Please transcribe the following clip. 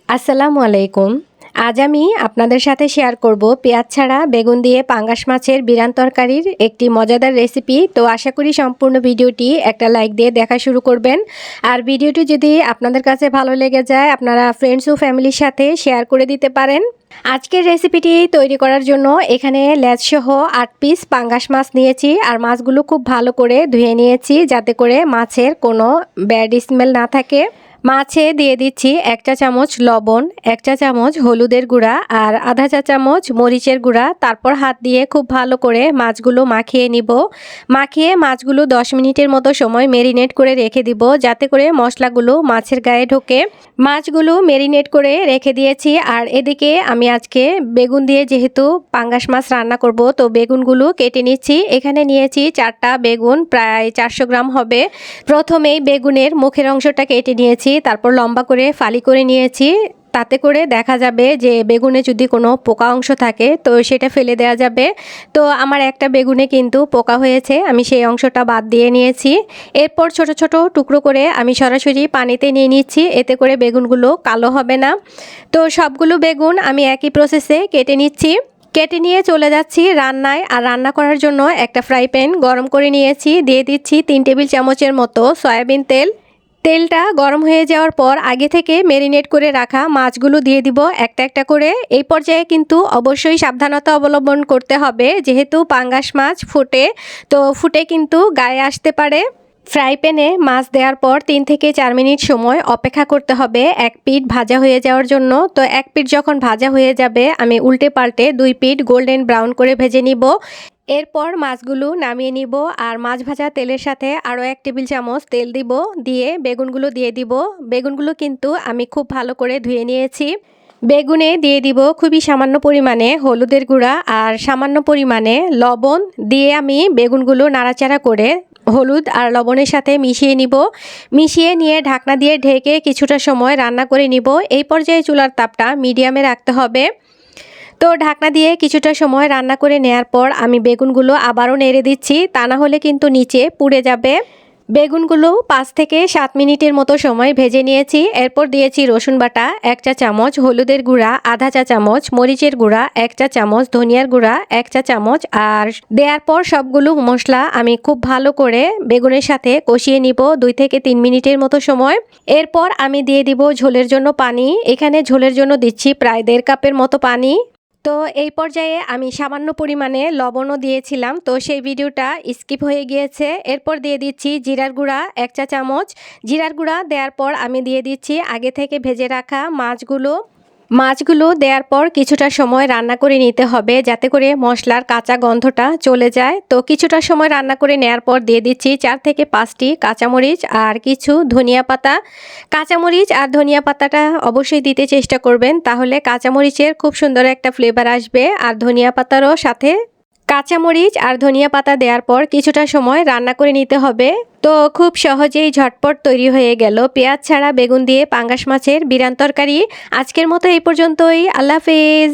আসসালামু আলাইকুম। আজ আমি আপনাদের সাথে শেয়ার করব পেঁয়াজ ছাড়া বেগুন দিয়ে পাঙ্গাস মাছের বিরান তরকারির একটি মজাদার রেসিপি। তো আশা করি সম্পূর্ণ ভিডিওটি একটা লাইক দিয়ে দেখা শুরু করবেন। আর ভিডিওটি যদি আপনাদের কাছে ভালো লেগে যায় আপনারা ফ্রেন্ডস ও ফ্যামিলির সাথে শেয়ার করে দিতে পারেন। আজকের রেসিপিটি তৈরি করার জন্য এখানে লেজসহ 8 পিস পাঙ্গাস মাছ নিয়েছি। আর মাছগুলো খুব ভালো করে ধুয়ে নিয়েছি যাতে করে মাছের কোনো ব্যাড স্মেল না থাকে। মাছে দিয়ে দিচ্ছি 1 চা চামচ লবণ, 1 চা চামচ হলুদের গুঁড়া আর আধা চা চামচ মরিচের গুঁড়া। তারপর হাত দিয়ে খুব ভালো করে মাছগুলো মাখিয়ে নিব। মাখিয়ে মাছগুলো 10 মিনিটের মতো সময় মেরিনেট করে রেখে দিব যাতে করে মশলাগুলো মাছের গায়ে ঢোকে। মাছগুলো মেরিনেট করে রেখে দিয়েছি। আর এদিকে আমি আজকে বেগুন দিয়ে যেহেতু পাঙ্গাস মাছ রান্না করব তো বেগুনগুলো কেটে নিচ্ছি। এখানে নিয়েছি 4টা বেগুন, প্রায় 400 গ্রাম হবে। প্রথমেই বেগুনের মুখের অংশটা কেটে নিয়েছি, তারপর লম্বা করে ফালি করে নিয়েছি। তাতে করে দেখা যাবে যে বেগুনে যদি কোনো পোকা অংশ থাকে তো সেটা ফেলে দেওয়া যাবে। তো আমার একটা বেগুনে কিন্তু পোকা হয়েছে, আমি সেই অংশটা বাদ দিয়ে নিয়েছি। এরপর ছোট ছোট টুকরো করে আমি সরাসরি পানিতে নিয়ে নিচ্ছি, এতে করে বেগুনগুলো কালো হবে না। তো সবগুলো বেগুন আমি একই প্রসেসে কেটে নিচ্ছি। কেটে নিয়ে চলে যাচ্ছি রান্নায়। আর রান্না করার জন্য একটা ফ্রাই প্যান গরম করে নিয়েছি, দিয়ে দিচ্ছি 3 টেবিল চামচের মতো সয়াবিন তেল। তেলটা গরম হয়ে যাওয়ার পর আগে থেকে মেরিনেট করে রাখা মাছগুলো দিয়ে দিব একটা একটা করে। এই পর্যায়ে কিন্তু অবশ্যই সাবধানতা অবলম্বন করতে হবে, যেহেতু পাঙ্গাস মাছ ফুটে কিন্তু গায়ে আসতে পারে। ফ্রাই প্যানে মাছ দেওয়ার পর 3 থেকে 4 মিনিট সময় অপেক্ষা করতে হবে এক পিঠ ভাজা হয়ে যাওয়ার জন্য। তো এক পিঠ যখন ভাজা হয়ে যাবে আমি উল্টে পাল্টে 2 পিঠ গোল্ডেন ব্রাউন করে ভেজে নিব। এরপর মাছগুলো নামিয়ে নিব। আর মাছ ভাজা তেলের সাথে আরও 1 টেবিল চামচ তেল দিব, দিয়ে বেগুনগুলো দিয়ে দিব। বেগুনগুলো কিন্তু আমি খুব ভালো করে ধুয়ে নিয়েছি। বেগুনে দিয়ে দিব খুবই সামান্য পরিমাণে হলুদের গুঁড়া আর সামান্য পরিমাণে লবণ, দিয়ে আমি বেগুনগুলো নাড়াচাড়া করে হলুদ আর লবণের সাথে মিশিয়ে নিব। মিশিয়ে নিয়ে ঢাকনা দিয়ে ঢেকে কিছুটা সময় রান্না করে নিব। এই পর্যায়ে চুলার তাপটা মিডিয়ামে রাখতে হবে। তো ঢাকনা দিয়ে কিছুটা সময় রান্না করে নেয়ার পর আমি বেগুনগুলো আবারও নেড়ে দিচ্ছি, তা না হলে কিন্তু নিচে পুড়ে যাবে। বেগুনগুলো 5 থেকে 7 মিনিটের মতো সময় ভেজে নিয়েছি। এরপর দিয়েছি রসুন বাটা 1 চা চামচ, হলুদের গুঁড়া আধা চা চামচ, মরিচের গুঁড়া 1 চা চামচ, ধনিয়ার গুঁড়া 1 চা চামচ। আর দেওয়ার পর সবগুলো মশলা আমি খুব ভালো করে বেগুনের সাথে কষিয়ে নিব 2 থেকে 3 মিনিটের মতো সময়। এরপর আমি দিয়ে দিব ঝোলের জন্য পানি। এখানে ঝোলের জন্য দিচ্ছি প্রায় 1.5 কাপের মতো পানি। তো এই পর্যায়ে আমি সামান্য পরিমাণে লবণও দিয়েছিলাম, তো সেই ভিডিওটা স্কিপ হয়ে গিয়েছে। এরপর দিয়ে দিচ্ছি জিরার গুঁড়া 1 চা চামচ। জিরার গুঁড়া দেওয়ার পর আমি দিয়ে দিচ্ছি আগে থেকে ভেজে রাখা মাছগুলো দেওয়ার পর কিছুটা সময় রান্না করে নিতে হবে যাতে করে মশলার কাঁচা গন্ধটা চলে যায়। তো কিছুটা সময় রান্না করে নেওয়ার পর দিয়ে দিচ্ছি 4 থেকে 5টি কাঁচামরিচ আর কিছু ধনিয়া পাতা। কাঁচামরিচ আর ধনিয়া পাতাটা অবশ্যই দিতে চেষ্টা করবেন, তাহলে কাঁচামরিচের খুব সুন্দর একটা ফ্লেভার আসবে। আর ধনিয়া পাতারও সাথে কাঁচামরিচ আর ধনিয়া পাতা দেওয়ার পর কিছুটা সময় রান্না করে নিতে হবে। তো খুব সহজেই ঝটপট তৈরি হয়ে গেল পেঁয়াজ ছাড়া বেগুন দিয়ে পাঙ্গাস মাছের বিরান তরকারি। আজকের মতো এই পর্যন্তই। আল্লাহ হাফেজ।